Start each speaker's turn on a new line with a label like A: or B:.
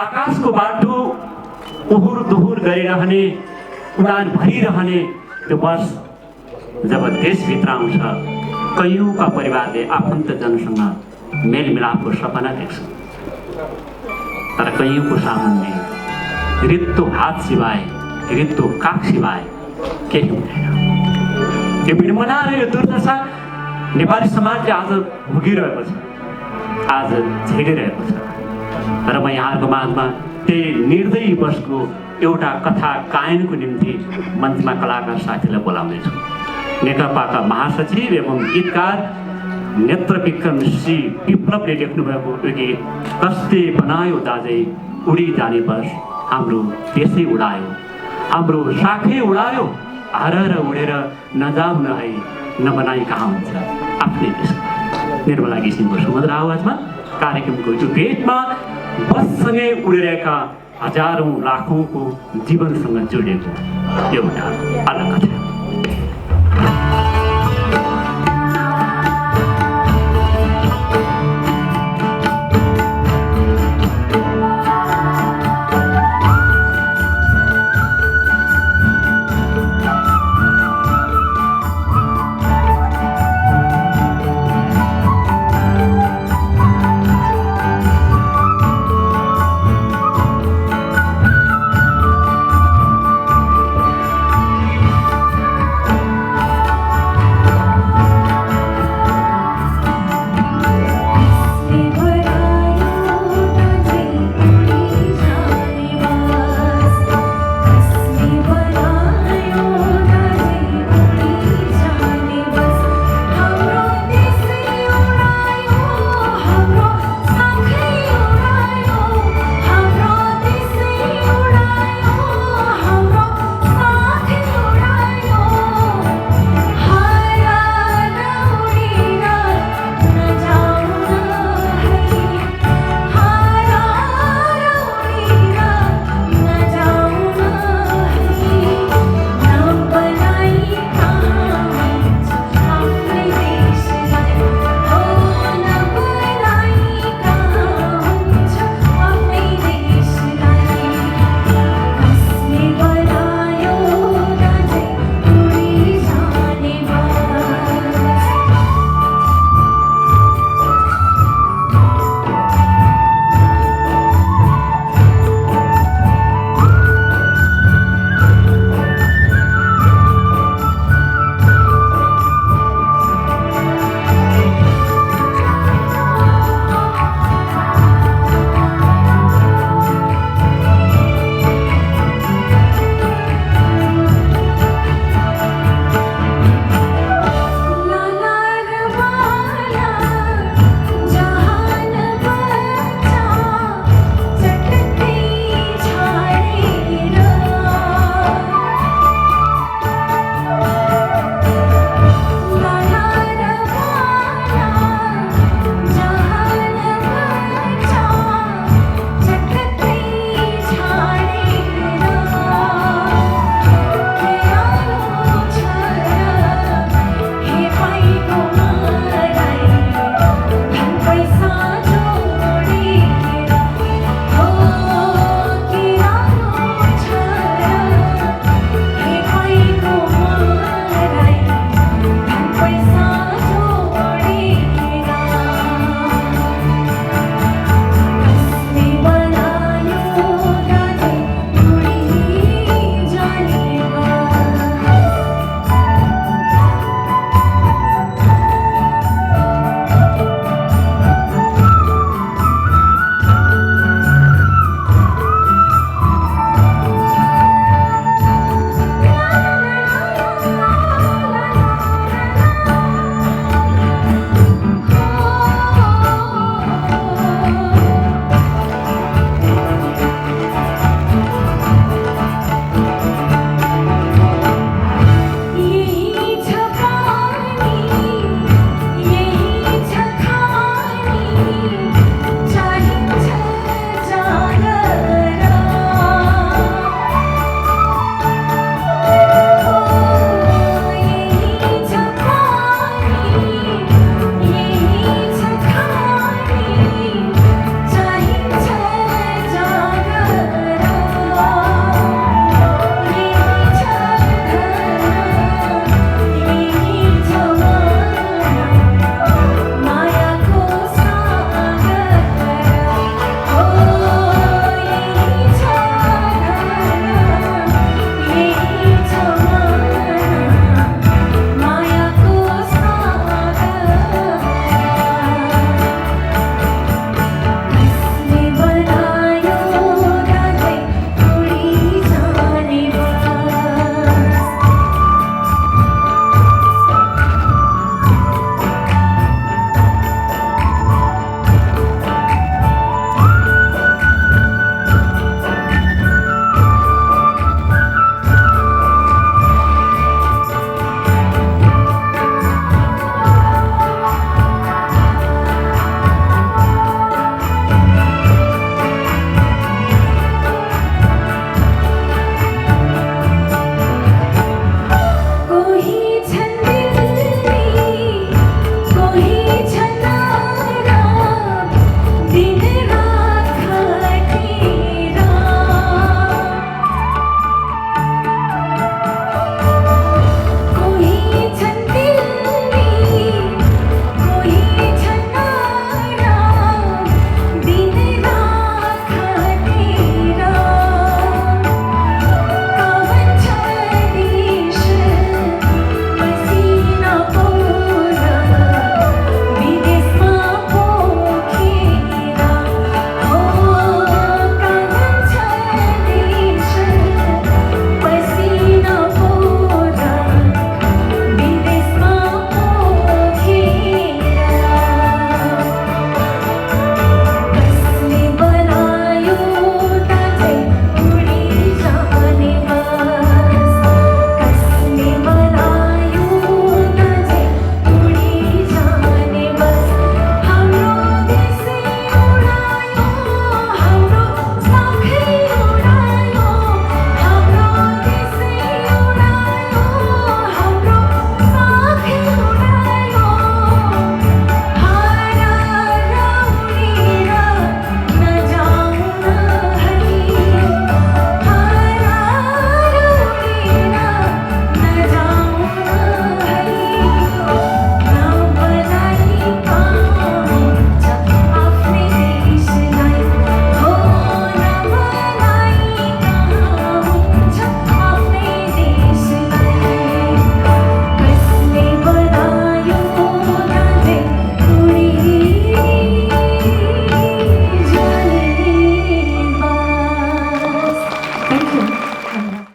A: आकाशको बाटो उहुर दुहुर गरिरहने, उडान भरिरहने त्यो बस जब देशभित्र आउँछ, कैयौँका परिवारले आफन्तजनसँग मेलमिलापको सपना देख्छन्। तर कैयौँको सामुन्ने रित्तो हात सिवाय, रित्तो काख सिवाय केही हुँदैन। यो विडम्बना र यो दुर्दशा नेपाली समाजले आज भोगिरहेको छ, आज झेलिरहेको छ। तर म यहाँहरूको माझमा त्यही निर्दयी बसको एउटा कथा गायनको निम्ति मञ्चमा कलाकार साथीलाई बोलाउँदैछु। नेकपाका महासचिव एवं गीतकार नेत्र विक्रम श्री विप्लवले लेख्नुभएको यो गीत कस्तै बनायो दाजै उडी जाने बस, हाम्रो देशै उडायो, हाम्रो साखै उडायो, हरहर उडेर नजाऊ न है, नबनाई कहाँ हुन्छ आफ्नै देशमा। निर्मला घिसिङको सुमधुर आवाजमा कार्यक्रमको यो गेटमा बससँगै उडिरहेका हजारौँ लाखौँको जीवनसँग जोडिएको एउटा अलग कथा।
B: Thank you